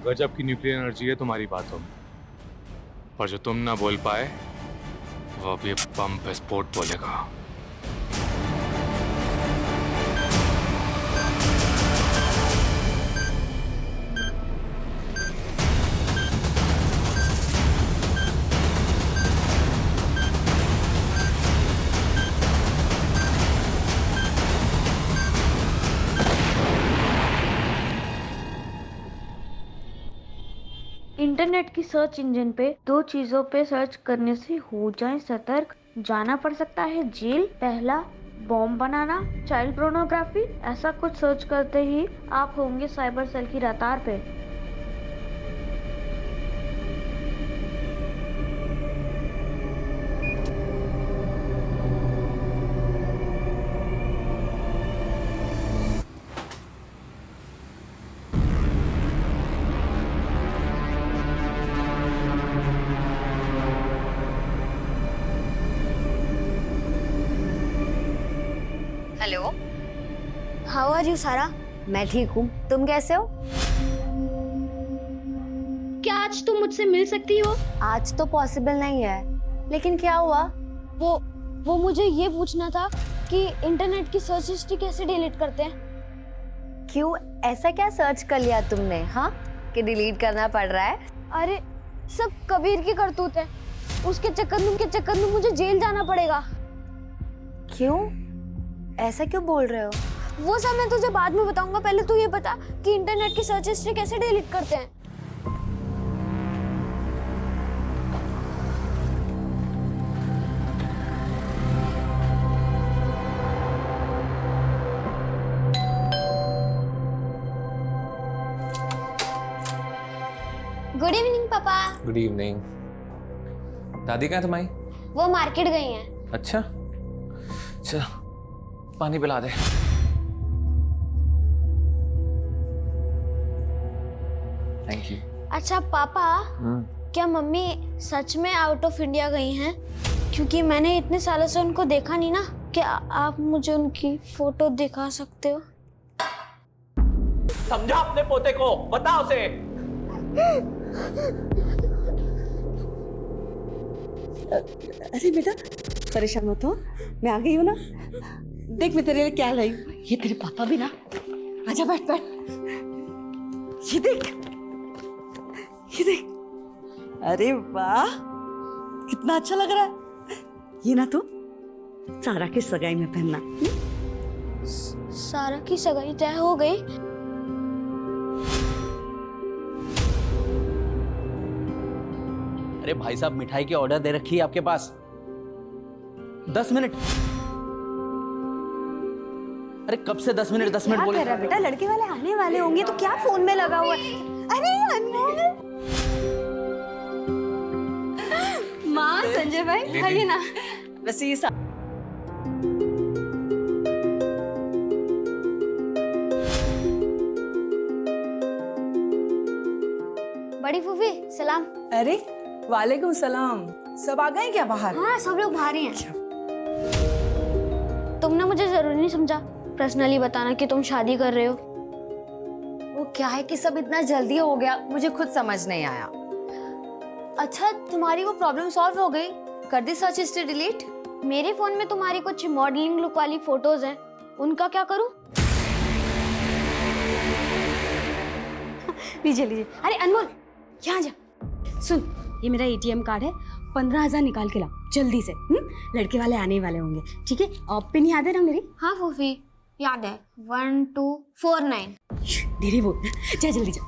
गजब की nuclear energy है तुम्हारी बातों में, पर जो तुम ना बोल पाए वो अब ये बम विस्फोट बोलेगा। इंटरनेट की सर्च इंजन पे दो चीजों पे सर्च करने से हो जाए सतर्क, जाना पड़ सकता है जेल। पहला, बॉम्ब बनाना, चाइल्ड पोर्नोग्राफी। ऐसा कुछ सर्च करते ही आप होंगे साइबर सेल की रडार पे। हेलो, हाउ आर यू सारा? मैं ठीक हूँ, तुम कैसे हो? क्या आज तुम मुझसे मिल सकती हो? आज तो पॉसिबल नहीं है, लेकिन क्या हुआ? वो मुझे ये पूछना था कि इंटरनेट की सर्च हिस्ट्री कैसे डिलीट करते हैं। क्यों, ऐसा क्या सर्च कर लिया तुमने, हाँ, कि डिलीट करना पड़ रहा है? अरे सब कबीर की करतूत है, उसके चक्कर में मुझे जेल जाना पड़ेगा। क्यों, ऐसा क्यों बोल रहे हो? वो सब मैं तुझे बाद में बताऊंगा, पहले तू ये बता कि इंटरनेट की सर्च हिस्ट्री कैसे डिलीट करते हैं। गुड इवनिंग पापा। Good evening. दादी कहाँ तुम्हारी? वो मार्केट गई हैं। अच्छा, चल पानी पिला दे। Thank you. अच्छा पापा, क्या मम्मी सच में आउट ऑफ इंडिया गई हैं? क्योंकि मैंने इतने सालों से उनको देखा नहीं ना। क्या आप मुझे उनकी फोटो दिखा सकते हो? समझा अपने पोते को, बता उसे। अरे बेटा परेशान मत हो, मैं आ गई हूँ ना। देख मैं तेरे लिए क्या लाई हूँ। ये तेरे पापा भी ना। आजा बैठ बैठ। ये देख, ये देख। अरे वाह, कितना अच्छा लग रहा है। ये ना तू सारा की सगाई में पहनना। सारा की सगाई तय हो गई? अरे भाई साहब, मिठाई की ऑर्डर दे रखी है आपके पास। 10 मिनट। अरे कब से 10 मिनट 10 मिनट बोल रहा है बेटा, लड़के वाले आने वाले होंगे तो क्या फोन में लगा हुआ है? अरे अनमोल, माँ, संजय भाई आइए ना। वैसे ये बड़ी फूफी सलाम। अरे वालेकुम सलाम। सब आ गए क्या बाहर? हाँ, सब लोग बाहर ही हैं। तुमने मुझे जरूरी नहीं समझा पर्सनली बताना कि तुम शादी कर रहे हो। वो क्या है कि सब इतना जल्दी हो गया, मुझे खुद समझ नहीं आया। अच्छा, तुम्हारी वो प्रॉब्लम सॉल्व हो गई? कर दी सर्च हिस्ट्री डिलीट? मेरे फोन में तुम्हारी कुछ मॉडलिंग लुक वाली फोटोज हैं, उनका क्या करूं? लीजिए लीजिए। अरे अनमोल, यहाँ जा। सुन, ये मेरा ATM कार्ड है, 15,000 निकाल के ला जल्दी से। लड़के वाले आने वाले होंगे, ठीक है? और पिन याद है ना मेरी? हाँ फूफी याद है, 1249। धीरे बोल, जा जल्दी जा।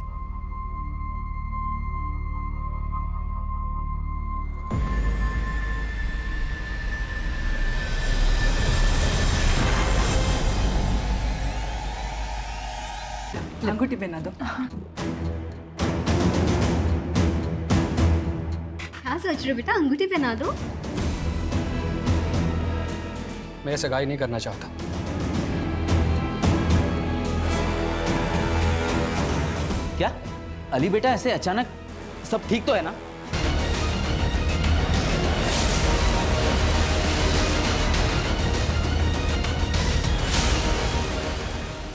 अंगूठी पहना दो। क्या सोच रहे हो बेटा, अंगूठी पहना दो। मैं सगाई नहीं करना चाहता। क्या अली बेटा, ऐसे अचानक? सब ठीक तो है ना?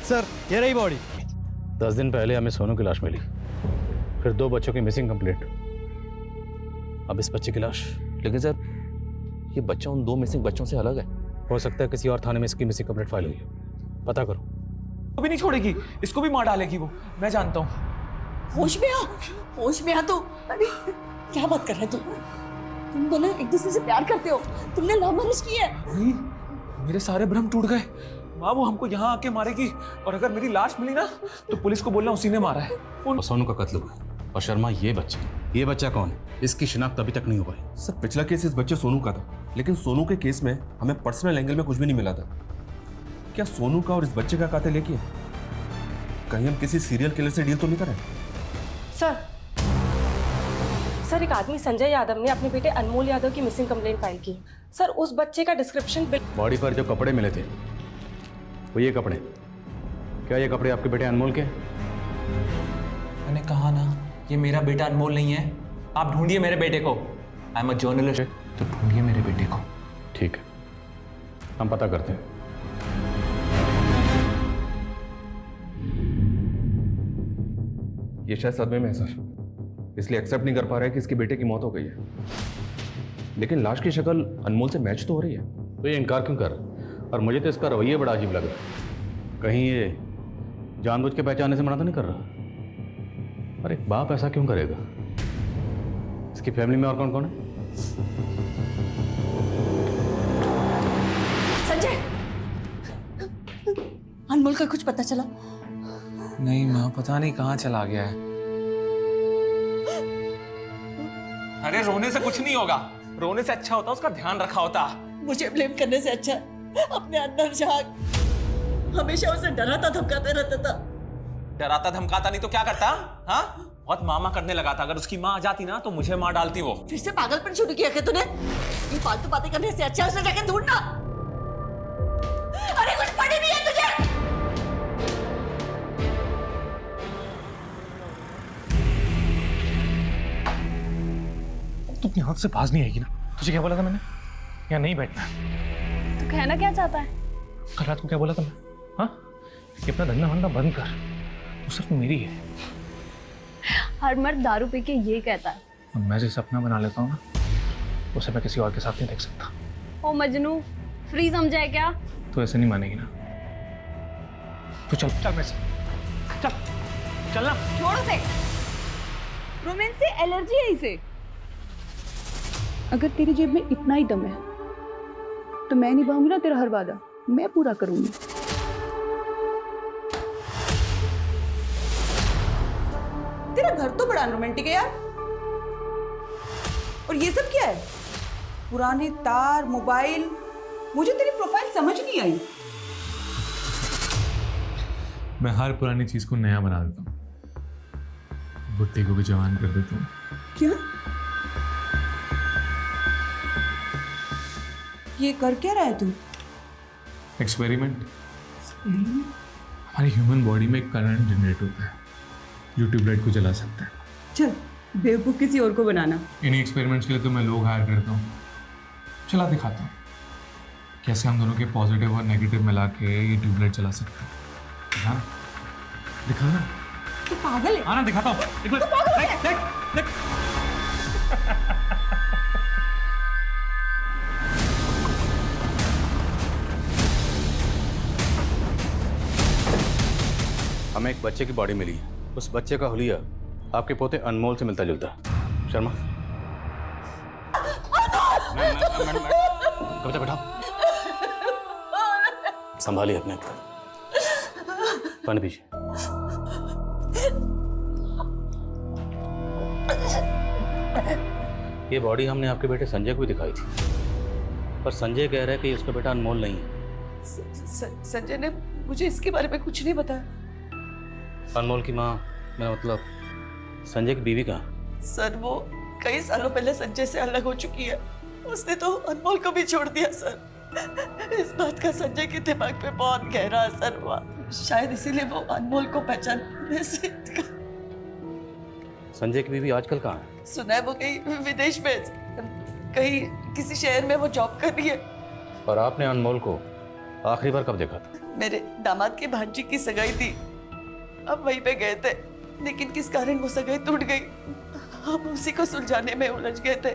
सर, ये रही बॉडी। 10 दिन पहले हमें सोनू की लाश मिली। फिर 2 बच्चों की मिसिंग कंप्लेंट, अब इस बच्चे की लाश। लेकिन सर, ये बच्चा उन 2 मिसिंग बच्चों से अलग है। हो सकता है किसी और थाने में इसकी मिसिंग कंप्लेंट फाइल हुई, पता करो। अभी नहीं छोड़ेगी, इसको भी मार डालेगी वो, मैं जानता हूँ। होश में आ, होश में आ तू। अरे क्या बात कर रहे तू? तुम दोनों एक दूसरे से प्यार करते हो, तुमने लव मैरिज की है। नहीं, मेरे सारे भ्रम टूट गए। माँ वो हमको यहाँ आके मारेगी, और अगर मेरी लाश मिली ना तो पुलिस को बोलना उसी ने मारा है। और सोनू का कत्ल हुआ है। और शर्मा ये बच्चा कौन है? इसकी शिनाख्त अभी तक नहीं हो पाई। सर पिछला केस इस बच्चे सोनू का था, लेकिन सोनू के केस में हमें पर्सनल एंगल में कुछ भी नहीं मिला था। क्या सोनू का और इस बच्चे का कातिल एक ही है? कहीं हम किसी सीरियल किलर से डील तो नहीं कर रहे? सर एक आदमी संजय यादव ने अपने बेटे अनमोल यादव की मिसिंग कंप्लेंट फाइल की। सर उस बच्चे का डिस्क्रिप्शन बॉडी पर जो कपड़े मिले थे वो ये कपड़े, क्या ये कपड़े आपके बेटे अनमोल के? मैंने कहा ना, ये मेरा बेटा अनमोल नहीं है। आप ढूंढिए मेरे बेटे को। आई एम अ जर्नलिस्ट, तो ढूंढिए मेरे बेटे को। ठीक है, हम पता करते हैं। ये शायद सदमे में है सर, इसलिए एक्सेप्ट नहीं कर पा रहा है कि इसके बेटे की मौत हो गई है। लेकिन लाश की शक्ल अनमोल से मैच तो हो रही है। तो ये इनकार क्यों कर रहा है? और मुझे तो इसका रवैया बड़ा अजीब लग रहा है। कहीं ये जानबूझ के पहचानने से मना तो नहीं कर रहा? अरे बाप ऐसा क्यों करेगा? इसकी फैमिली में और कौन कौन है? संजय, अनमोल का कुछ पता चला? नहीं माँ, पता नहीं कहाँ चला गया है। अरे रोने से कुछ नहीं होगा, रोने से अच्छा होता उसका ध्यान रखा होता। मुझे ब्लेम करने से अच्छा अपने अंदर झांक। हमेशा उसे डराता धमकाते रहता था। डराता धमकाता नहीं तो क्या करता? हाँ, बहुत मामा करने लगा था। अगर उसकी माँ आ जाती ना तो मुझे मार डालती वो। फिर से पागलपन शुरू किया क्या तूने? ये फालतू बातें करने से अच्छा उसे जाके ढूंढना। अरे कुछ पड़ी नहीं है तुझे? तुम यहाँ से बाज नहीं आएगी ना? तुझे क्या बोला था मैंने? यहाँ नहीं बैठना। तो कहना क्या चाहता है? कल रात को क्या बोला था मैं? हाँ, कि अपना धंधा वंधा बंद कर, वो सिर्फ मेरी है। हर मर्द दारू पी के ये कहता है। और मैं जैसे अपना बना लेता हूँ ना, उसे मैं किसी और के साथ नहीं देख सकता। ओ मजनू, फ्री समझा है क्या? तो ऐसे नहीं मानेगी ना? तो चल चल मेरे से, चल चल ना। छोड़ उसे, रोमांस से एलर्जी है इसे। अगर तेरी जेब में इतना ही दम है तो मैं निभाऊंगी ना तेरा हर वादा, मैं पूरा करूंगी। तेरा घर तो बड़ा रोमांटिक है यार। और ये सब क्या है? पुराने तार, मोबाइल। मुझे तेरी प्रोफाइल समझ नहीं आई। मैं हर पुरानी चीज को नया बना देता हूँ, बुट्टी को भी जवान कर देता हूँ। क्या? ये कर क्या रहा है तू? एक्सपेरिमेंट। हमारी ह्यूमन बॉडी में करंट जनरेट होता है जो ट्यूबलाइट को जला सकता है। चल बेवकूफ किसी और को बनाना। इन्हीं एक्सपेरिमेंट्स के लिए तो मैं लोग हायर करता हूँ। चला दिखाता हूँ कैसे हम दोनों के पॉजिटिव और नेगेटिव मिला के ये ट्यूबलाइट चला सकते हैं। हाँ दिखाना। तू पागल है? हाँ ना दिखाता हूँ। देख देख देख। हमें एक बच्चे की बॉडी मिली है। उस बच्चे का हुलिया आपके पोते अनमोल से मिलता जुलता है। शर्मा, कविता बैठाओ, संभालिए अपने पानी पीजिए। ये बॉडी हमने आपके बेटे संजय को भी दिखाई थी, पर संजय कह रहा है कि उसका बेटा अनमोल नहीं है। संजय ने मुझे इसके बारे में कुछ नहीं बताया। अनमोल की माँ, मेरा मतलब संजय की बीवी कहाँ? सर वो कई सालों पहले संजय से अलग हो चुकी है। उसने तो अनमोल को भी छोड़ दिया सर। इस बात का संजय के दिमाग पे बहुत गहरा असर हुआ। शायद इसीलिए वो अनमोल को पहचानने से संजय की बीवी आजकल कहाँ है? सुना है वो कहीं विदेश में, कहीं किसी शहर में वो जॉब कर रही है। और आपने अनमोल को आखिरी बार कब देखा था? मेरे दामाद की भांजी की सगाई थी, अब वहीं पे गए थे। लेकिन किस कारण वो सगाई टूट गई हम उसी को सुलझाने में उलझ गए थे।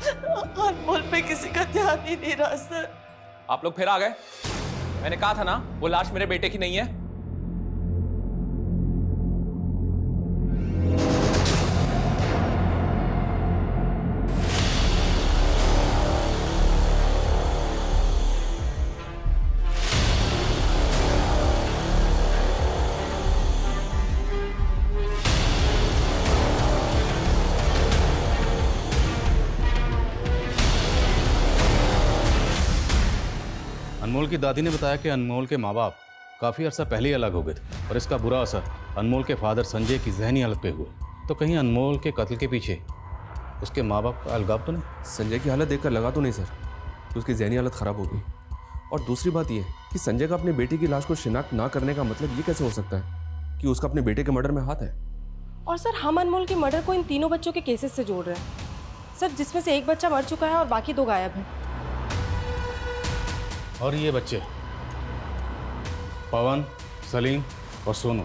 अनमोल पे किसी का ध्यान ही नहीं रहा सर। आप लोग फिर आ गए। मैंने कहा था ना वो लाश मेरे बेटे की नहीं है। अनमोल की दादी ने बताया कि अनमोल के माँ बाप काफ़ी अर्सा पहले ही अलग हो गए थे और इसका बुरा असर अनमोल के फादर संजय की जहनी हालत पे हुआ। तो कहीं अनमोल के कत्ल के पीछे उसके माँ बाप का अलगाव तो नहीं? संजय की हालत देखकर लगा तो नहीं सर कि उसकी जहनी हालत ख़राब हो गई। और दूसरी बात यह कि संजय का अपने बेटे की लाश को शिनाख्त ना करने का मतलब ये कैसे हो सकता है कि उसका अपने बेटे के मर्डर में हाथ है? और सर हम अनमोल के मर्डर को इन तीनों बच्चों के केसेस से जोड़ रहे हैं सर, जिसमें से एक बच्चा मर चुका है और बाकी 2 गायब हैं। और ये बच्चे पवन, सलीम और सोनू,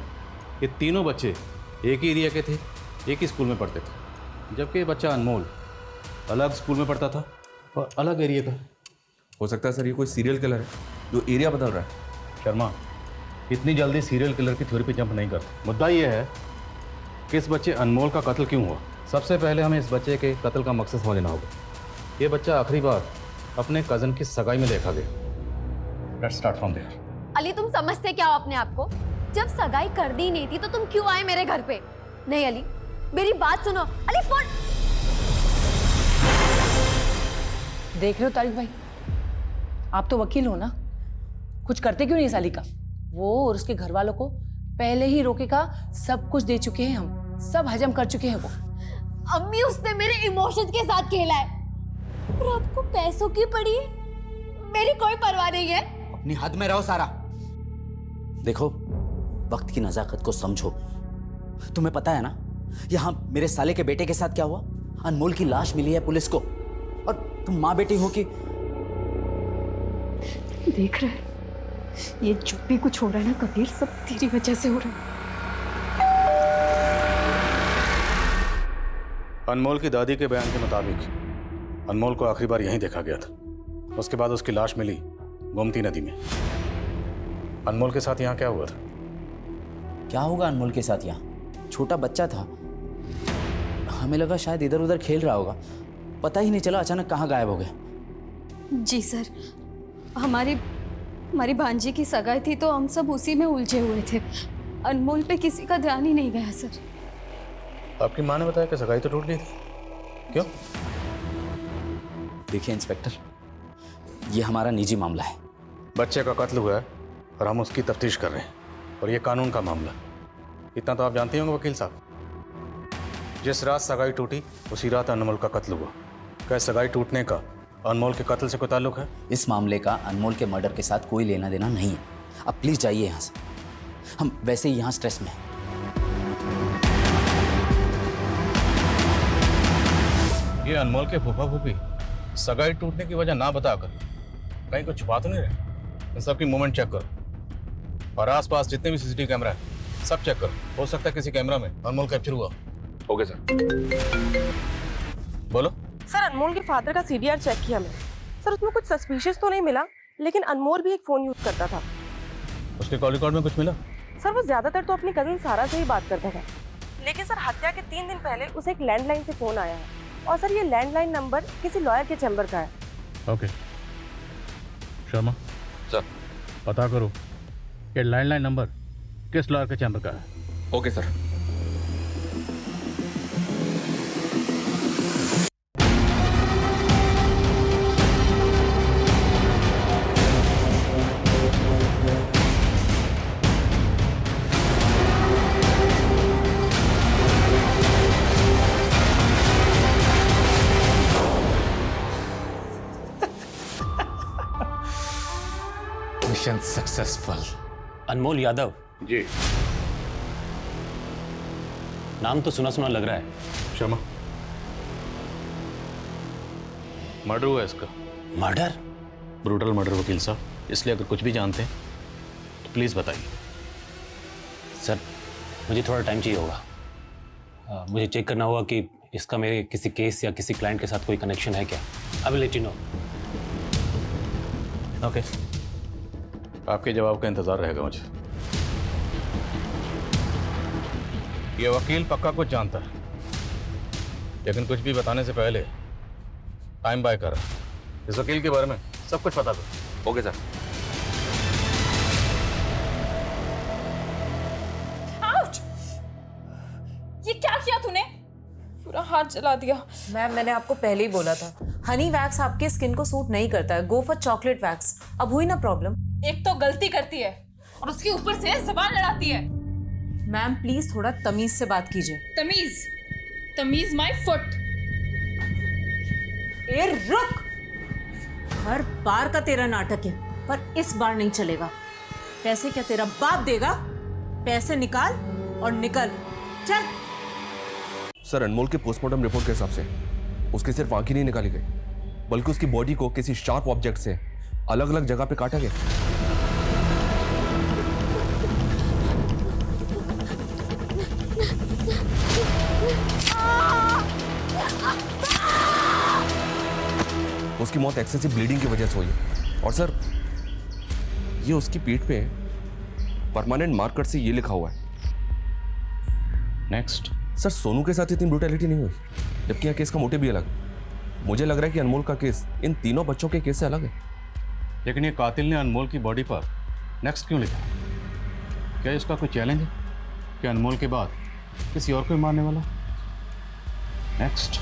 ये तीनों बच्चे एक ही एरिया के थे, एक ही स्कूल में पढ़ते थे, जबकि ये बच्चा अनमोल अलग स्कूल में पढ़ता था और अलग एरिया का। हो सकता है सर ये कोई सीरियल किलर है जो एरिया बदल रहा है। शर्मा, इतनी जल्दी सीरियल किलर की थ्योरी पे जंप नहीं करते। मुद्दा ये है कि इस बच्चे अनमोल का कत्ल क्यों हुआ। सबसे पहले हमें इस बच्चे के कत्ल का मकसद समझना होगा। ये बच्चा आखिरी बार अपने कज़न की सगाई में देखा गया। Let's start from there. Ali, तुम समझते क्या हो अपने आप को? जब सगाई कर दी नहीं थी तो तुम क्यों आए मेरे घर पे? नहीं अली, मेरी बात सुनो। अली फोन। देख रहे हो तारिक भाई, आप तो वकील हो ना, कुछ करते क्यों नहीं साली का? वो और उसके घर वालों को पहले ही रोके का सब कुछ दे चुके हैं, हम सब हजम कर चुके हैं वो। अम्मी, उसने मेरे इमोशंस के साथ खेला है और आपको पैसों की पड़ी है। मेरी कोई परवाह नहीं है। अपनी हद में रहो सारा। देखो, वक्त की नजाकत को समझो। तुम्हें पता है ना यहाँ मेरे साले के बेटे के साथ क्या हुआ? अनमोल की लाश मिली है पुलिस को और तुम माँ बेटी हो कि देख रहे हैं ये जो भी कुछ हो रहा है ना कबीर, सब तेरी वजह से हो रहा है। अनमोल की दादी के बयान के मुताबिक अनमोल को आखिरी बार यहीं देखा गया था। उसके बाद उसकी लाश मिली गोमती नदी में। अनमोल के साथ यहाँ क्या हुआ था? क्या होगा अनमोल के साथ? यहाँ छोटा बच्चा था, हमें लगा शायद इधर उधर खेल रहा होगा, पता ही नहीं चला अचानक कहाँ गायब हो गया। जी सर, हमारी भांजी की सगाई थी तो हम सब उसी में उलझे हुए थे। अनमोल पे किसी का ध्यान ही नहीं गया सर। आपकी माँ ने बताया कि सगाई तो टूट गई थी, क्यों? देखिए इंस्पेक्टर, ये हमारा निजी मामला है। बच्चे का कत्ल हुआ है और हम उसकी तफ्तीश कर रहे हैं और ये कानून का मामला। इतना तो आप जानते होंगे वकील साहब, जिस रात सगाई टूटी उसी रात अनमोल का कत्ल हुआ। क्या सगाई टूटने का अनमोल के कत्ल से कोई ताल्लुक है? इस मामले का अनमोल के मर्डर के साथ कोई लेना देना नहीं है। अब प्लीज जाइए यहाँ से, हम वैसे ही यहाँ स्ट्रेस में हैं। ये अनमोल के फूफा फूफी सगाई टूटने की वजह ना बताकर कहीं कुछ छुपा तो नहीं रहे। इन सबकी मूवमेंट चेक करो और आसपास जितने भी सीसीटीवी कैमरा है सब चेक करो। हो सकता है किसी कैमरा में अनमोल कैप्चर हुआ। Okay sir. बोलो। सर अनमोल के फादर का सीडीआर चेक किया मैंने सर, उसमें कुछ सस्पिशियस तो नहीं मिला, लेकिन अनमोल भी एक फोन यूज करता था। उसके कॉल रिकॉर्ड में कुछ मिला? सर वो ज्यादातर तो अपनी कजिन सारा से ही बात करता था, लेकिन सर हत्या के 3 दिन पहले उसे एक लैंडलाइन से फोन आया है और सर ये लैंडलाइन नंबर किसी लॉयर के चैम्बर का है। ओके शर्मा सर, पता करो ये लैंडलाइन नंबर किस लॉयर के चैम्बर का है। Okay sir. Mission successful. Anmol Yadav ji, नाम तो सुना सुना लग रहा है। शर्मा, मर्डर हुआ इसका। मर्डर? ब्रूटल मर्डर वकील साहब, इसलिए अगर कुछ भी जानते हैं तो प्लीज बताइए। सर मुझे थोड़ा टाइम चाहिए होगा। मुझे चेक करना होगा कि इसका मेरे किसी केस या किसी क्लाइंट के साथ कोई कनेक्शन है क्या। I will let you know. Okay, आपके जवाब का इंतजार रहेगा मुझे। ये वकील पक्का कुछ जानता है, लेकिन कुछ भी बताने से पहले टाइम बाय कर। इस वकील के बारे में सब कुछ पता दो। Okay sir. ये क्या किया तूने? पूरा हाथ जला दिया। मैम मैंने आपको पहले ही बोला था, हनी वैक्स आपके स्किन को सूट नहीं करता है, गो फॉर चॉकलेट वैक्स। अब हुई ना प्रॉब्लम। एक तो गलती करती है और उसके ऊपर से जबान लड़ाती है। मैम प्लीज थोड़ा तमीज से बात कीजिए। तमीज? तमीज माय फुट। ए रुक, हर बार का तेरा नाटक है, पर इस बार नहीं चलेगा। पैसे क्या तेरा बाप देगा? पैसे निकाल और निकल, चल। सर, अनमोल के पोस्टमार्टम रिपोर्ट के हिसाब से उसकी सिर्फ आंखें नहीं निकाली गई, बल्कि उसकी बॉडी को किसी शार्प ऑब्जेक्ट से अलग अलग जगह पे काटा गया। उसकी मौत एक्सेसिव ब्लीडिंग की वजह से हुई है। और सर, ये उसकी पीठ पे परमानेंट मार्कर से ये लिखा हुआ है। नेक्स्ट। सर, सोनू के साथ इतनी ब्रूटैलिटी नहीं हुई, जबकि यह केस का मोटिव भी अलग है। मुझे लग रहा है कि अनमोल का केस इन तीनों बच्चों के केस से अलग है। लेकिन ये कातिल ने अनमोल की बॉडी पर नेक्स्ट क्यों लिखा? क्या इसका कोई चैलेंज है कि अनमोल के बाद किसी और को ही मारने वाला? नेक्स्ट।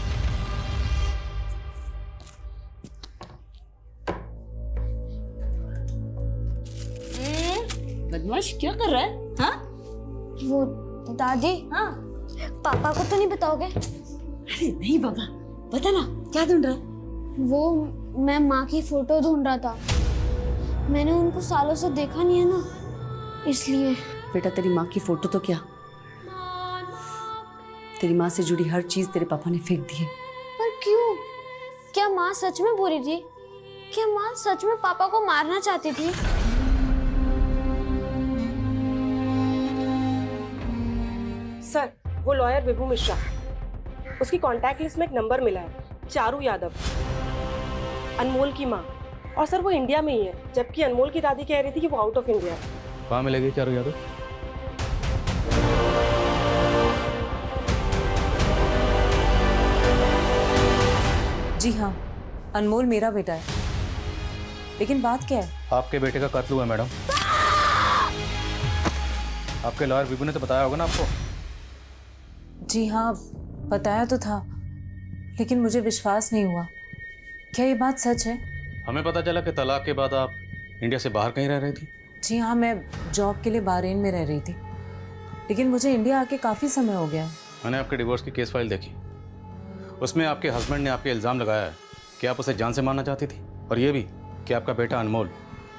बदमाश क्या कर रहा है? हाँ? वो दादी, हाँ? पापा को तो नहीं बताओगे? अरे नहीं बाबा, बता ना क्या ढूंढ रहा? वो मैं माँ की फोटो ढूंढ रहा था। मैंने उनको सालों से देखा नहीं है ना, इसलिए। बेटा तेरी माँ की फोटो तो क्या, तेरी माँ से जुड़ी हर चीज तेरे पापा ने फेंक दी है। पर क्यों? क्या माँ सच में बुरी थी? क्या माँ सच में पापा को मारना चाहती थी? सर, वो लॉयर विभू मिश्रा, उसकी कॉन्टैक्ट लिस्ट में एक नंबर मिला है, चारू यादव, अनमोल की माँ। और सर वो इंडिया में ही है, जबकि अनमोल की दादी कह रही थी कि वो आउट ऑफ इंडिया है। कहाँ मिलेगी चारू यादव? जी हाँ, अनमोल मेरा बेटा है। लेकिन बात क्या है? आपके बेटे का कत्ल हुआ है मैडम। आपके लॉयर विभू ने तो बताया होगा ना आपको? जी हाँ, बताया तो था, लेकिन मुझे विश्वास नहीं हुआ। क्या ये बात सच है? हमें पता चला कि तलाक के बाद आप इंडिया से बाहर कहीं रह रही थी। जी हाँ, मैं जॉब के लिए बहरीन में रह रही थी, लेकिन मुझे इंडिया आके काफ़ी समय हो गया। मैंने आपके डिवोर्स की केस फाइल देखी, उसमें आपके हस्बैंड ने आपके इल्ज़ाम लगाया है कि आप उसे जान से मारना चाहती थी, और ये भी कि आपका बेटा अनमोल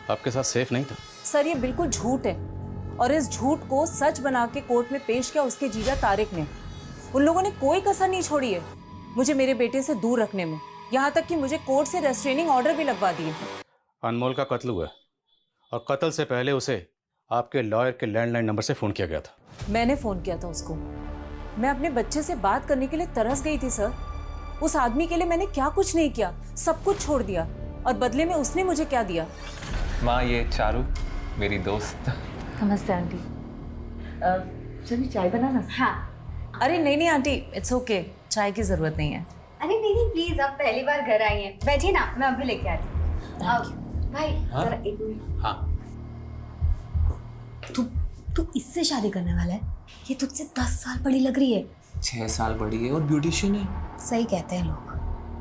आपके साथ सेफ नहीं था। सर, ये बिल्कुल झूठ है, और इस झूठ को सच बना के कोर्ट में पेश किया उसके जीजा तारिक ने। उन लोगों ने कोई कसर नहीं छोड़ी है मुझे मेरे बेटे से दूर रखने में, यहाँ तक कि मुझे कोर्ट से रेस्ट्रेनिंग ऑर्डर भी लगवा दिए। अनमोल का कत्ल हुआ है, और कत्ल से पहले उसे आपके लॉयर के लैंडलाइन नंबर से फ़ोन किया गया था। मैंने फ़ोन किया था उसको। मैं अपने बच्चे से बात करने के लिए तरस गई थी सर। उस आदमी के लिए मैंने क्या कुछ नहीं किया, सब कुछ छोड़ दिया, और बदले में उसने मुझे क्या दिया? माँ, ये चारू मेरी दोस्त। नमस्ते आंटी। चलिए चाय बनाना। हाँ। अरे नहीं नहीं आंटी, इट्स ओके, चाय की ज़रूरत नहीं है। अरे नहीं नहीं प्लीज, आप पहली बार घर आई हैं, बैठिए ना, मैं अभी लेके आती हूँ। भाई जरा एक मिनट। हाँ। तू इससे शादी करने वाला है? ये तुझसे 10 साल बड़ी लग रही है। 6 साल बड़ी है और ब्यूटिशियन है। सही कहते हैं लोग,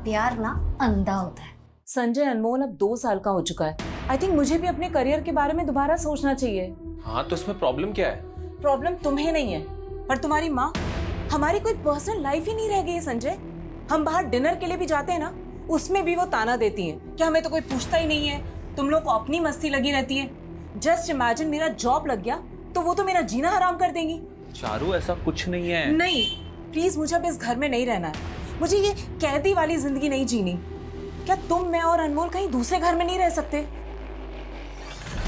प्यार ना अंधा होता है। संजय, अनमोल अब 2 साल का हो चुका है। आई थिंक मुझे भी अपने करियर के बारे में दोबारा सोचना चाहिए। हाँ, तो इसमें प्रॉब्लम क्या है? प्रॉब्लम तुम्हें नहीं है, पर तुम्हारी माँ। हमारी कोई पर्सनल लाइफ ही नहीं रह गई है संजय। हम बाहर डिनर के लिए भी जाते हैं ना, उसमें भी वो ताना देती हैं कि हमें तो कोई पूछता ही नहीं है, तुम लोग को अपनी मस्ती लगी रहती है। जस्ट इमेजिन मेरा जॉब लग गया तो वो तो मेरा जीना हराम कर देंगी। चारू, ऐसा कुछ नहीं है। नहीं, प्लीज मुझे अब इस घर में नहीं रहना है। मुझे ये कैदी वाली जिंदगी नहीं जीनी। क्या तुम, मैं और अनमोल कहीं दूसरे घर में नहीं रह सकते?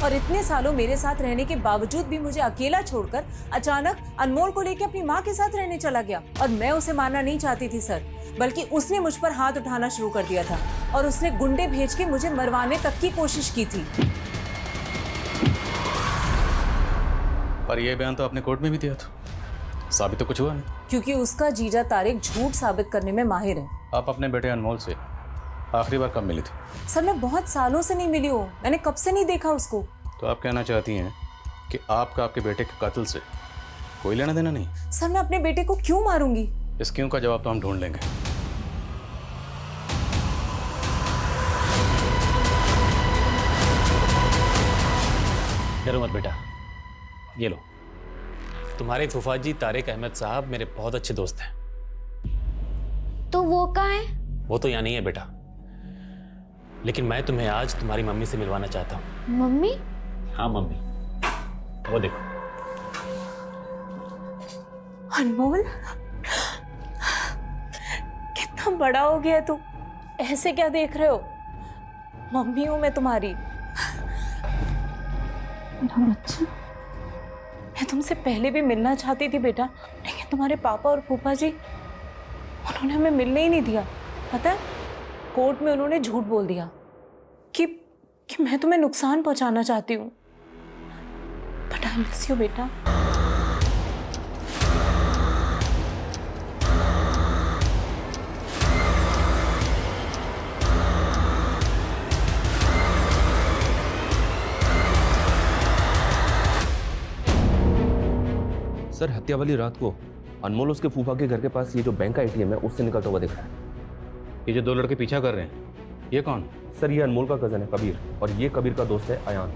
और इतने सालों मेरे साथ रहने के बावजूद भी मुझे अकेला छोड़कर अचानक अनमोल को लेकर अपनी माँ के साथ रहने चला गया। और मैं उसे मारना नहीं चाहती थी सर, बल्कि उसने मुझ पर हाथ उठाना शुरू कर दिया था और उसने गुंडे भेज के मुझे मरवाने तक की कोशिश की थी। पर यह बयान तो आपने कोर्ट में भी दिया था, साबित तो कुछ हुआ नहीं। क्योंकि उसका जीजा तारिक झूठ साबित करने में माहिर है। आप अपने बेटे अनमोल से आखिरी बार कब मिली थी? सर मैं बहुत सालों से नहीं मिली हूँ, मैंने कब से नहीं देखा उसको। तो आप कहना चाहती हैं कि आपका आपके बेटे के कातिल से कोई लेना देना नहीं? सर मैं अपने बेटे को क्यों मारूंगी? इस क्यों का जवाब तो हम ढूंढ लेंगे। डरो मत बेटा, ये लो। तुम्हारे फूफाजी तारिक अहमद साहब मेरे बहुत अच्छे दोस्त हैं। तो वो कहाँ है? वो तो यहाँ नहीं है बेटा, लेकिन मैं तुम्हें आज तुम्हारी मम्मी से मिलवाना चाहता हूँ। मम्मी? हाँ मम्मी, वो देखो। अनमोल, कितना बड़ा हो गया तू, ऐसे क्या देख रहे हो? मम्मी हूं मैं तुम्हारी। बच्चा, मैं तुमसे पहले भी मिलना चाहती थी बेटा, लेकिन तुम्हारे पापा और फूफा जी उन्होंने हमें मिलने ही नहीं दिया। पता है, कोर्ट में उन्होंने झूठ बोल दिया कि मैं तुम्हें नुकसान पहुंचाना चाहती हूँ। बट आई मिस यू बेटा। सर हत्या वाली रात को अनमोल उसके फूफा के घर के पास ये जो बैंक का एटीएम है उससे निकलता हुआ दिख रहा है। ये जो दो लड़के पीछा कर रहे हैं, ये कौन? सर ये अनमोल का कजन है कबीर, और ये कबीर का दोस्त है अयान।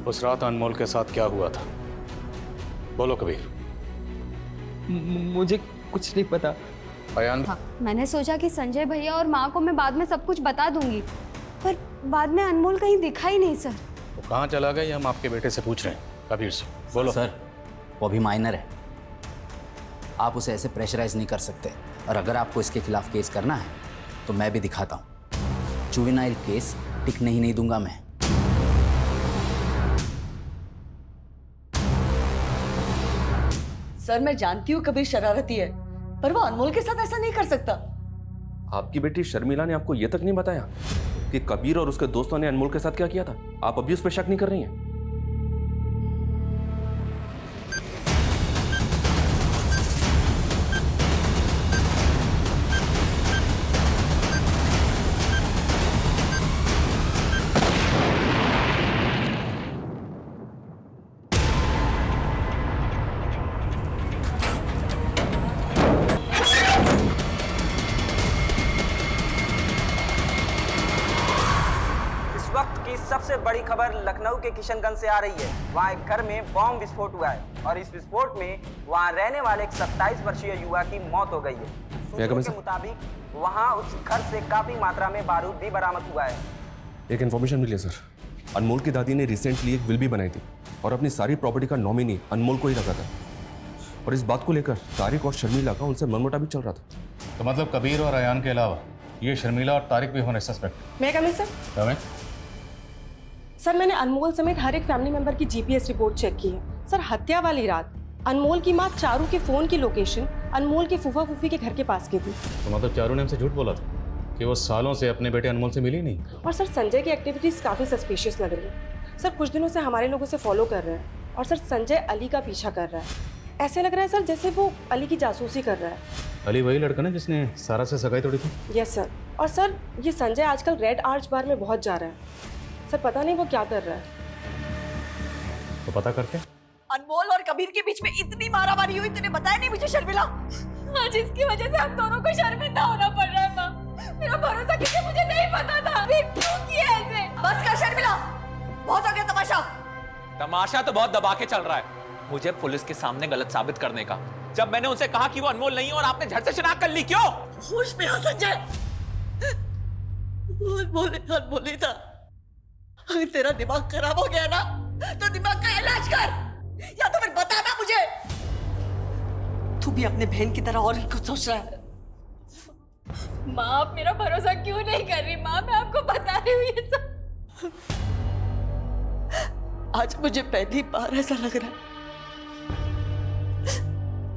उस रात अनमोल के साथ क्या हुआ था? बोलो कबीर। मुझे कुछ नहीं पता। अयान? हाँ, मैंने सोचा कि संजय भैया और माँ को मैं बाद में सब कुछ बता दूंगी, पर बाद में अनमोल कहीं दिखा ही नहीं सर। वो कहाँ चला गया, ये हम आपके बेटे से पूछ रहे हैं। कबीर से बोलो। सर वो अभी माइनर है, आप उसे ऐसे प्रेशराइज नहीं कर सकते, और अगर आपको इसके खिलाफ केस करना है तो मैं भी दिखाता हूँ। जुवेनाइल केस टिकने ही नहीं दूंगा मैं। सर मैं जानती हूँ कबीर शरारती है, पर वो अनमोल के साथ ऐसा नहीं कर सकता। आपकी बेटी शर्मिला ने आपको यह तक नहीं बताया कि कबीर और उसके दोस्तों ने अनमोल के साथ क्या किया था? आप अभी उस पर शक नहीं कर रही हैं? सबसे बड़ी खबर लखनऊ के किशनगंज से आ रही है। वहाँ एक घर में बॉम्ब विस्फोट हुआ है और इस विस्फोट में वहाँ रहने वाले एक 27 वर्षीय युवा की मौत हो गई है। सूत्रों के मुताबिक वहाँ उस घर से काफी मात्रा में बारूद भी बरामद हुआ है। एक इन्फॉर्मेशन मिली है सर, अनमोल की दादी ने रिसेंटली एक विल भी बनाई थी और अपनी सारी प्रॉपर्टी का नॉमिनी अनमोल को ही रखा था, और इस बात को लेकर तारिक और शर्मिला का उनसे मनमुटा भी चल रहा था। तो मतलब कबीर और अयान के अलावा ये शर्मिला और तारिक भी होने सस्पेक्ट? मैं कमिंग सर? कमिंग। सर मैंने अनमोल समेत हर एक फैमिली मेंबर की जीपीएस रिपोर्ट चेक की है। सर हत्या वाली रात अनमोल की मां चारू के फोन की लोकेशन अनमोल के फूफा फूफी के घर के पास की थी। तो मतलब चारू ने हमसे झूठ बोला था कि वो सालों से अपने बेटे अनमोल से मिली नहीं? और सर संजय की एक्टिविटीज काफी सस्पिशियस लग रही है। सर कुछ दिनों से हमारे लोगों से फॉलो कर रहे हैं, और सर संजय अली का पीछा कर रहा है। ऐसे लग रहा है सर जैसे वो अली की जासूसी कर रहा है। अली वही लड़का ना जिसने सारा से सगाई तोड़ी थी? Yes sir. और सर ये संजय आजकल रेड आर्च बार में बहुत जा रहा है। सर पता नहीं वो क्या कर रहा है। तो पता करते। अनमोल और कबीर के बीच में इतनी मारामारी हुई, तूने बताया नहीं मुझे शर्मिला? आज इसकी वजह से हम दोनों को शर्मिंदा होना पड़ रहा है माँ। मेरा भरोसा किसी मुझे नहीं पता था। क्यों किया ऐसे? बस कर शर्मिला, बहुत हो गया तमाशा। तमाशा तो बहुत दबा के चल रहा है मुझे पुलिस के सामने गलत साबित करने का। जब मैंने उनसे कहा कि वो अनमोल नहीं है और आपने झट से शिनाख्त कर ली, क्यों? होश में आ संजय, अनमोल नहीं था। अगर तेरा दिमाग खराब हो गया ना तो दिमाग का इलाज कर, या तो फिर बता ना मुझे। तू भी अपने बहन की तरह और ही कुछ सोच रहा है। माँ आप मेरा भरोसा क्यों नहीं कर रही? माँ मैं आपको बता रही हूँ ये सब। आज मुझे पहली बार ऐसा लग रहा है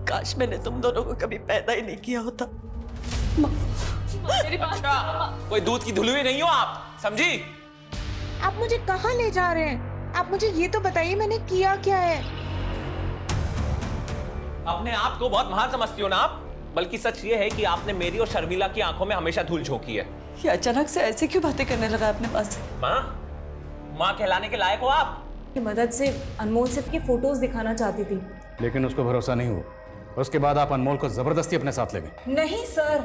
काश मैंने तुम दोनों को कभी पैदा ही नहीं किया होता। मेरी बात कोई दूध की धुलवी नहीं हो आप, समझी? आप मुझे कहाँ ले जा रहे हैं? आप मुझे ये तो बताइए मैंने किया क्या है? अपने आप को बहुत महान समझती हो ना आप, बल्कि सच ये है कि आपने मेरी और शर्मिला की आंखों में हमेशा धूल झोंकी है। ये अचानक से ऐसे क्यों बातें करने लगा अपने पास? माँ कहलाने के लायक हो आप। की मदद से अनमोल से की फोटोज दिखाना चाहती थी, लेकिन उसको भरोसा नहीं हुआ और उसके बाद आप अनमोल को जबरदस्ती अपने साथ ले गए। नहीं सर,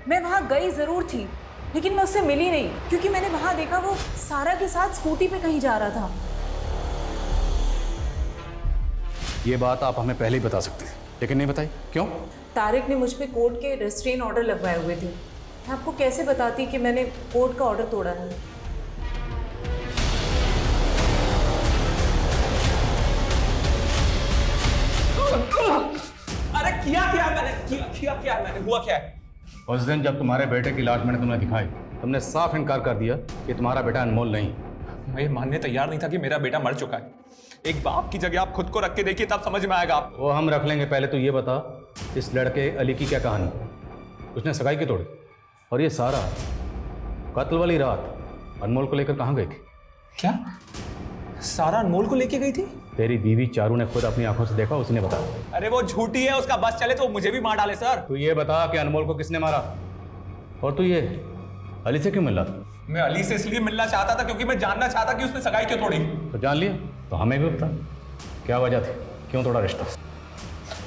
मैं वहां गई जरूर थी लेकिन मैं उससे मिली नहीं, क्योंकि मैंने वहां देखा वो सारा के साथ स्कूटी पे कहीं जा रहा था। ये बात आप हमें पहले ही बता सकते हैं, लेकिन नहीं बताई, क्यों? तारिक ने मुझ पे कोर्ट के रेस्ट्रेन ऑर्डर लगवाए हुए थे। मैं आपको कैसे बताती कि मैंने कोर्ट का ऑर्डर तोड़ा है? अरे किया मैंने, हुआ क्या है? उस दिन जब तुम्हारे बेटे की लाश मैंने तुम्हें दिखाई, तुमने साफ इनकार कर दिया कि तुम्हारा बेटा अनमोल नहीं। मैं ये मानने तैयार नहीं था कि मेरा बेटा मर चुका है। एक बाप की जगह आप खुद को रख के देखिए, तब समझ में आएगा आप। वो हम रख लेंगे, पहले तो ये बता इस लड़के अली की क्या कहानी? उसने सगाई की तोड़ी, और ये सारा कत्ल वाली रात अनमोल को लेकर कहाँ गई थी? क्या सारा अनमोल को लेके गई थी? तेरी बीवी चारू ने खुद अपनी आंखों से देखा, उसने बताया। अरे वो झूठी है, उसका बस चले तो मुझे भी मार डाले सर। तू ये बता कि अनमोल को किसने मारा, और तू ये अली से क्यों मिल रहा था? मैं अली से इसलिए मिलना चाहता था क्योंकि मैं जानना चाहता कि उसने सगाई क्यों तोड़ी। तो जान लिया, तो हमें भी बता क्या वजह थी, क्यों तोड़ा रिश्ता?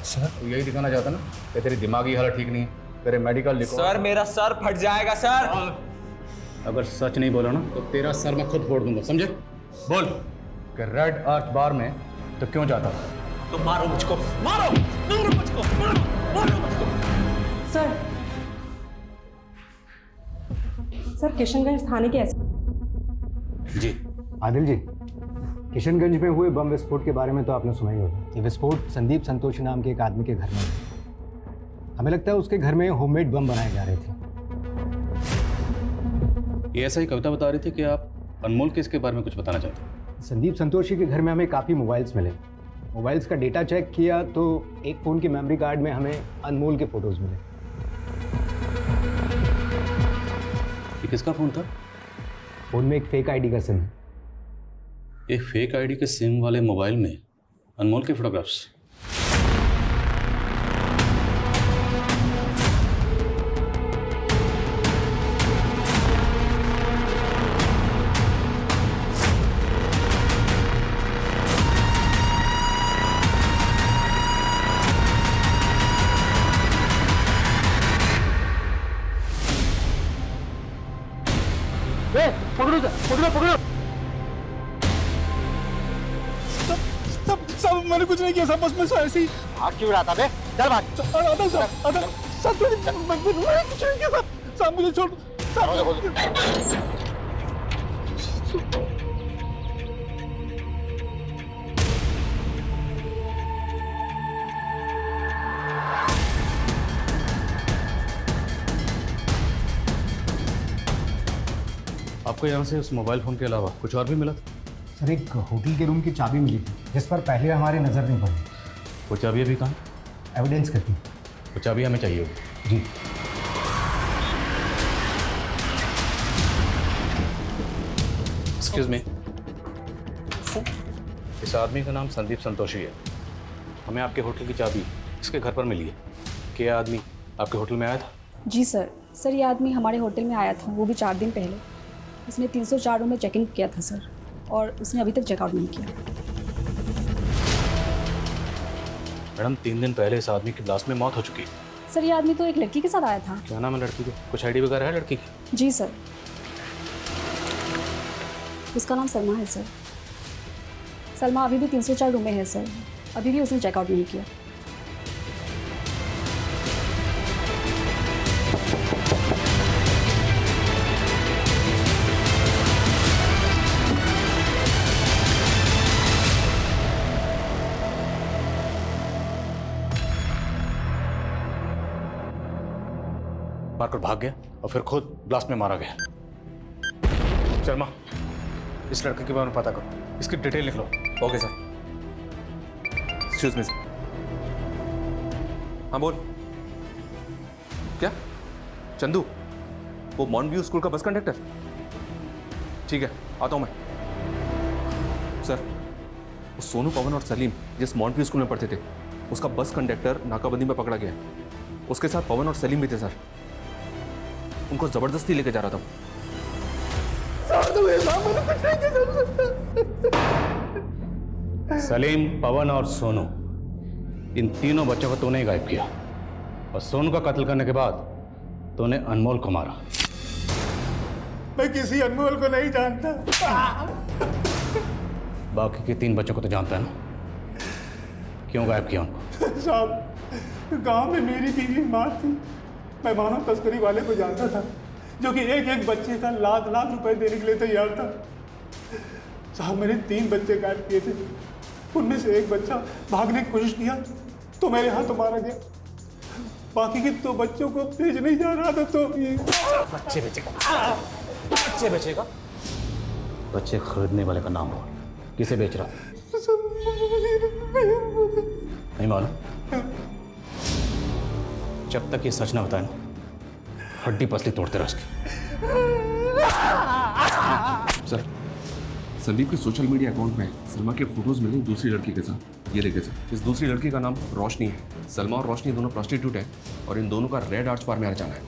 सर तू यही दिखाना चाहता ना कि तेरी दिमागी हालत ठीक नहीं है, तेरे मेडिकल लिखो। सर मेरा सर फट जाएगा सर। अगर सच नहीं बोला ना तो तेरा सर मैं खुद फोड़ दूंगा, समझे? बोल कि रेड आर्च बार में तो क्यों जाता था? तो मारो मुझको, मारो मुझको, मारो मुझको। सर किशनगंज थाने के जी आदिल जी, किशनगंज में हुए बम विस्फोट के बारे में तो आपने सुना ही होगा। ये विस्फोट संदीप संतोषी नाम के एक आदमी के घर में हुआ। हमें लगता है उसके घर में होममेड बम बनाए जा रहे थे। ये ऐसा ही कविता बता रही थी कि आप अनमोल केस के बारे में कुछ बताना चाहते हैं। संदीप संतोषी के घर में हमें काफ़ी मोबाइल्स मिले। मोबाइल्स का डेटा चेक किया तो एक फ़ोन के मेमोरी कार्ड में हमें अनमोल के फ़ोटोज़ मिले। ये किसका फ़ोन था? फ़ोन में एक फेक आईडी का सिम है। एक फेक आईडी के सिम वाले मोबाइल में अनमोल के फोटोग्राफ्स। पकड़ो पकड़ो पकड़ो। सब मैंने कुछ नहीं किया, सब बस मैं ऐसे ही। भाग क्यों रहा था बे? चल भाग। आदम सब मैंने कुछ नहीं किया सब मुझे छोड़। आपको यहाँ से उस मोबाइल फ़ोन के अलावा कुछ और भी मिला था? सर एक होटल के रूम की चाबी मिली थी जिस पर पहले हमारी नज़र नहीं पड़ी। वो चाबी अभी कहाँ? एविडेंस करती। वो चाबी हमें चाहिए होगी। जी। एक्सक्यूज मी सर, इस आदमी का नाम संदीप संतोषी है। हमें आपके होटल की चाबी इसके घर पर मिली है। क्या आदमी आपके होटल में आया था? जी सर। सर ये आदमी हमारे होटल में आया था, वो भी 4 दिन पहले। उसने 304 रूम में चेक इन किया था सर, और उसने अभी तक चेकआउट नहीं किया। मैडम 3 दिन पहले इस आदमी की ब्लास्ट में मौत हो चुकी है। सर ये आदमी तो एक लड़की के साथ आया था। क्या नाम है लड़की का? कुछ आईडी वगैरह है लड़की की? जी सर, उसका नाम सलमा है सर। सलमा अभी भी 304 रूम में है सर, अभी भी उसने चेकआउट नहीं किया। मारकर भाग गया और फिर खुद ब्लास्ट में मारा गया। शर्मा इस लड़के के बारे में पता करो, इसकी डिटेल लिख लो। Okay sir. Excuse me sir. हाँ बोल। क्या? चंदू, वो मॉन्ट व्यू स्कूल का बस कंडक्टर? ठीक है, आता हूँ मैं। सर, वो सोनू, पवन और सलीम जिस मॉन्ट व्यू स्कूल में पढ़ते थे, उसका बस कंडक्टर नाकाबंदी में पकड़ा गया। उसके साथ पवन और सलीम भी थे सर। उनको जबरदस्ती लेके जा रहा था। सलीम, पवन और सोनू, इन तीनों बच्चों को तूने ही गायब किया, और सोनू का कत्ल करने के बाद तूने अनमोल को मारा। मैं किसी अनमोल को नहीं जानता। बाकी के 3 बच्चों को तो जानता है ना, क्यों गायब किया उनको? साहब, गांव में मेरी बीवी माँ थी। मैं मानव तस्करी वाले को जानता था, जो कि एक एक बच्चे का लाख लाख रुपए देने के लिए तैयार था। साहब, मैंने 3 बच्चे गायब किए थे। उनमें से एक बच्चा भागने की कोशिश किया तो मेरे हाथों मारा गया। बाकी के 2 बच्चों को भेजने ही जा रहा था तो बच्चे बेचेगा? बच्चे खरीदने वाले का नाम बोल। किसे बेच रहा था? नहीं मालूम? जब तक ये सच ना बताए ना, हड्डी पसली तोड़ते रह उसकी। सर, संदीप के सोशल मीडिया अकाउंट में सलमा के फोटोज मिले दूसरी लड़की के साथ। ये देखिए सर, इस दूसरी लड़की का नाम रोशनी है। सलमा और रोशनी दोनों प्रोस्टिट्यूट है और इन दोनों का रेड आर्ट्स बार में आना जाना है।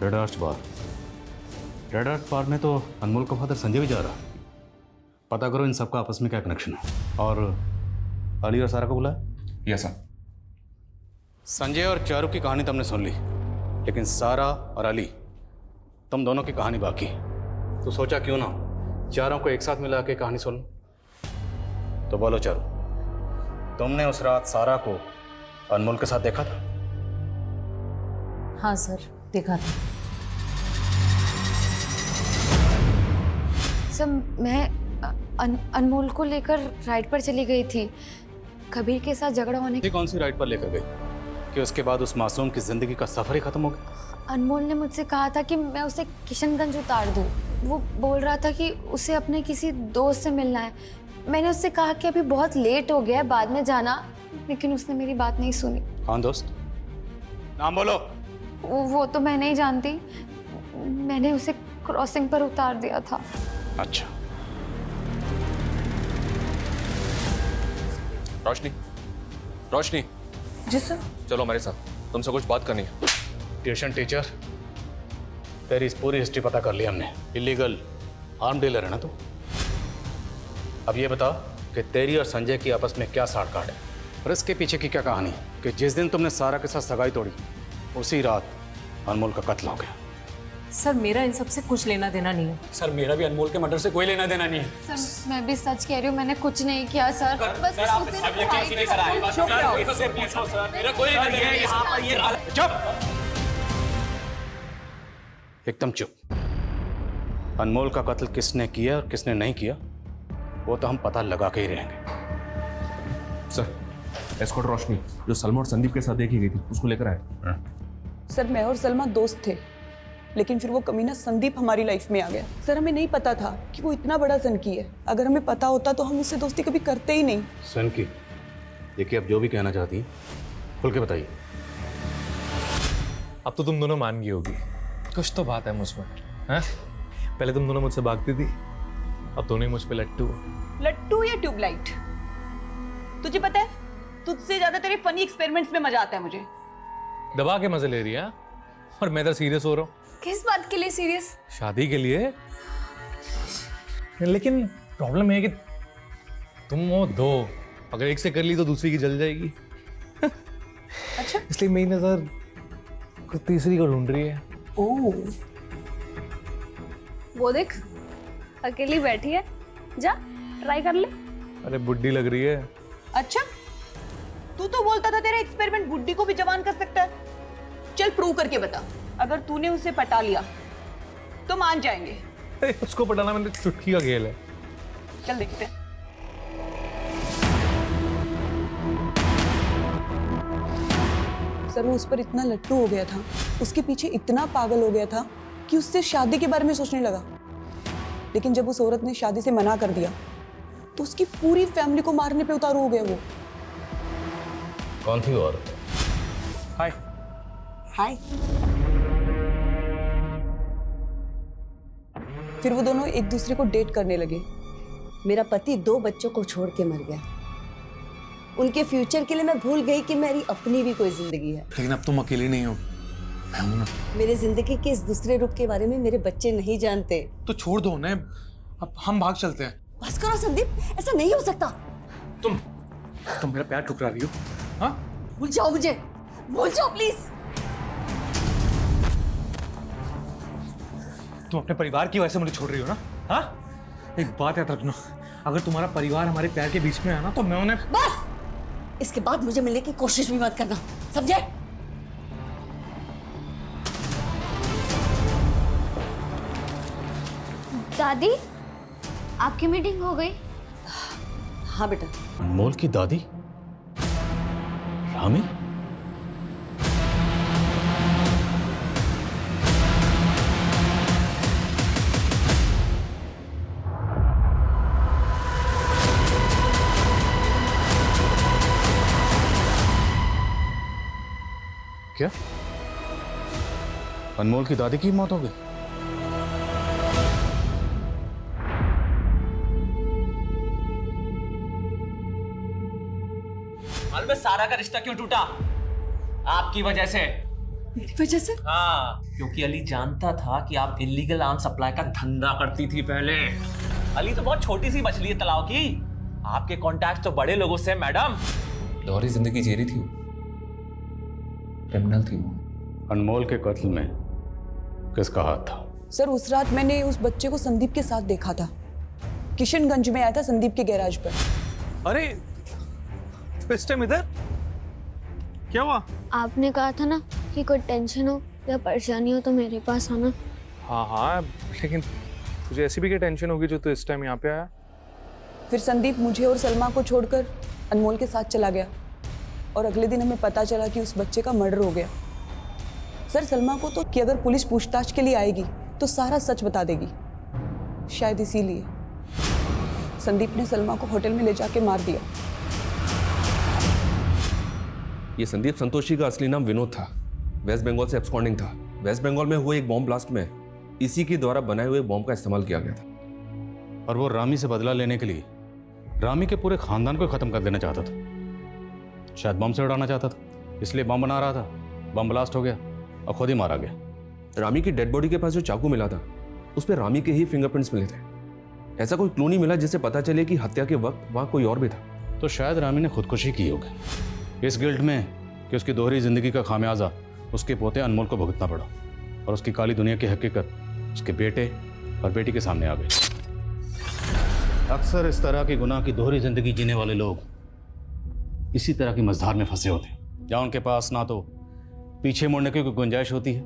रेड आर्ट्स बार? रेड आर्ट्स बार में तो अनमोल का फादर संजय भी जा रहा। पता करो इन सबका आपस में क्या कनेक्शन है। और अली और सारा को बुलाया? Yes sir. संजय और चारू की कहानी तुमने सुन ली, लेकिन सारा और अली, तुम दोनों की कहानी बाकी। तो सोचा क्यों ना चारों को एक साथ मिला के कहानी सुन। तो बोलो चारू, तुमने उस रात सारा को अनमोल के साथ देखा था? हाँ सर, देखा था। सर, मैं अनमोल को लेकर राइड पर चली गई थी। कबीर के साथ झगड़ा होने ये कौन सी राइड पर लेकर गई कि उसके बाद उस मासूम की जिंदगी का सफर ही खत्म हो गया? अनमोल ने मुझसे कहा था कि मैं उसे किशनगंज उतार दूं। वो बोल रहा था कि उसे अपने किसी दोस्त से मिलना है। मैंने उससे कहा कि अभी बहुत लेट हो गया है, बाद में जाना, लेकिन उसने मेरी बात नहीं सुनी। कौन दोस्त? नाम बोलो। वो तो मैं नहीं जानती। मैंने उसे क्रॉसिंग पर उतार दिया था। अच्छा। रोशनी, रोशनी। जी सर। चलो हमारे साथ, तुमसे कुछ बात करनी है। ट्यूशन टीचर, तेरी इस पूरी हिस्ट्री पता कर ली हमने। इलीगल आर्म डीलर है ना तू? अब ये बता कि तेरी और संजय की आपस में क्या साठ-गांठ है, और इसके पीछे की क्या कहानी कि जिस दिन तुमने सारा के साथ सगाई तोड़ी, उसी रात अनमोल का कत्ल हो गया। सर, मेरा इन सब से कुछ लेना देना नहीं है। सर, मेरा भी अनमोल के मर्डर से कोई लेना देना नहीं है। सर, मैं भी सच कह रही हूँ, मैंने कुछ नहीं किया सर। बस उस दिन चुप, एकदम चुप। अनमोल का कत्ल किसने किया और किसने नहीं किया, वो तो हम पता लगा के ही रहेंगे। सर, एस्कॉर्ट रोशनी जो सलमा और संदीप के साथ देखी गई थी, उसको लेकर आए। सर, मैं और सलमा दोस्त थे, लेकिन फिर वो कमीना संदीप हमारी लाइफ में आ गया। सर, हमें नहीं पता था कि वो इतना बड़ा सनकी है। अगर हमें पता होता तो हम उससे दोस्ती कभी करते ही नहीं। सनकी? देखिए, अब जो भी कहना चाहती हैं खुल के बताइए। अब तो तुम दोनों मान गई होगी, कुछ तो बात है मुझमें। हैं? पहले तुम दोनों मुझसे भागती थी, अब दोनों ही मुझ पे लट्टू। लट्टू या ट्यूबलाइट? तुझे पता है, तुझसे ज्यादा तेरे फनी एक्सपेरिमेंट्स में मजा आता है मुझे। दबा के मजे ले रही है, और मैं तो सीरियस हो रहा हूँ। किस बात के लिए सीरियस? शादी के लिए। लेकिन प्रॉब्लम है कि तुम वो दो, अगर एक से कर ली तो दूसरी की जल जाएगी। अच्छा, इसलिए मेरी नजर कुछ तीसरी को ढूंढ रही है। ओह, वो देख, अकेली बैठी है, जा ट्राई कर ले। अरे बुड्ढी लग रही है। अच्छा, तू तो बोलता था तेरा एक्सपेरिमेंट बुड्ढी को भी जवान कर सकता है। चल प्रूव करके बता। अगर तूने उसे पटा लिया तो मान जाएंगे। उसको पटाना मैंने चुटकी का खेल है। चल देखते हैं। सर, वो उस पर इतना लट्टू हो गया था, उसके पीछे इतना पागल हो गया था कि उससे शादी के बारे में सोचने लगा। लेकिन जब उस औरत ने शादी से मना कर दिया तो उसकी पूरी फैमिली को मारने पे उतारू हो गए वो। कौन थी वो औरत? हाय। हाय। फिर वो दोनों एक दूसरे को डेट करने लगे। मेरा पति 2 बच्चों को छोड़ के मर गया। उनके फ्यूचर के लिए मैं भूल गई कि मेरी अपनी भी कोई जिंदगी है। लेकिन अब तुम अकेली नहीं हो, मैं हूं ना। मेरे जिंदगी के इस दूसरे रूप के बारे में मेरे बच्चे नहीं जानते। तो छोड़ दो उन्हें, अब हम भाग चलते हैं। बस करो संदीप, ऐसा नहीं हो सकता। तुम मेरा पैर ठुकरा रही हो। हाँ, भूल जाओ मुझे, भूल जाओ प्लीज। तुम अपने परिवार की वजह से मुझे छोड़ रही हो ना? हाँ, एक बात याद रखना, अगर तुम्हारा परिवार हमारे पैर के बीच में आया ना तो मैं उन्हें बस इसके बाद मुझे मिलने की कोशिश भी मत करना, समझे? दादी, आपकी मीटिंग हो गई? हाँ बेटा। अनमोल की दादी रामी? क्या अनमोल की दादी की मौत हो गई? मालूम है सारा का रिश्ता क्यों टूटा? आपकी वजह से। मेरी वजह से? हाँ, क्योंकि अली जानता था कि आप इलीगल आर्म सप्लाई का धंधा करती थी पहले। अली तो बहुत छोटी सी मछली है तलाव की, आपके कॉन्टैक्ट तो बड़े लोगों से मैडम। दोहरी जिंदगी जी रही थी वो, क्रिमिनल थी वो। अनमोल के कत्ल में किसका हाथ था? सर उस रात मैंने उस बच्चे को संदीप के साथ देखा था। किशनगंज में आया था संदीप के गैराज पर। अरे इस टाइम इधर क्या हुआ? आपने कहा था ना कि कोई टेंशन हो या परेशानी हो तो मेरे पास आना। हाँ, लेकिन तुझे ऐसी भी क्या टेंशन होगी जो तू इस टाइम यहाँ पे आया? फिर संदीप मुझे और सलमा को छोड़कर अनमोल के साथ चला गया और अगले दिन हमें पता चला कि उस बच्चे का मर्डर हो गया। सर सलमा को तो कि अगर पुलिस पूछताछ के लिए आएगी तो सारा सच बता देगी, शायद इसीलिए संदीप ने सलमा को होटल में ले जाके मार दिया। ये संदीप संतोषी का असली नाम विनोद था, वेस्ट बंगाल से एब्सकॉन्डिंग था। वेस्ट बंगाल में हुए एक बॉम्ब ब्लास्ट में इसी के द्वारा बनाए हुए बॉम्ब का इस्तेमाल किया गया था। और वो रामी से बदला लेने के लिए रामी के पूरे खानदान को खत्म कर देना चाहता था। शायद बम से उड़ाना चाहता था, इसलिए बम बना रहा था। बम ब्लास्ट हो गया और खुद ही मारा गया। रामी की डेड बॉडी के पास जो चाकू मिला था उस पर रामी के ही फिंगरप्रिंट्स मिले थे। ऐसा कोई क्लू नहीं मिला जिससे पता चले कि हत्या के वक्त वहां कोई और भी था। तो शायद रामी ने खुदकुशी की होगी इस गिल्ट में कि उसकी दोहरी जिंदगी का खामियाजा उसके पोते अनमोल को भुगतना पड़ा और उसकी काली दुनिया की हकीकत उसके बेटे और बेटी के सामने आ गई। अक्सर इस तरह की गुनाह की दोहरी जिंदगी जीने वाले लोग इसी तरह की मझधार में फंसे होते हैं, जहाँ उनके पास ना तो पीछे मुड़ने की कोई गुंजाइश होती है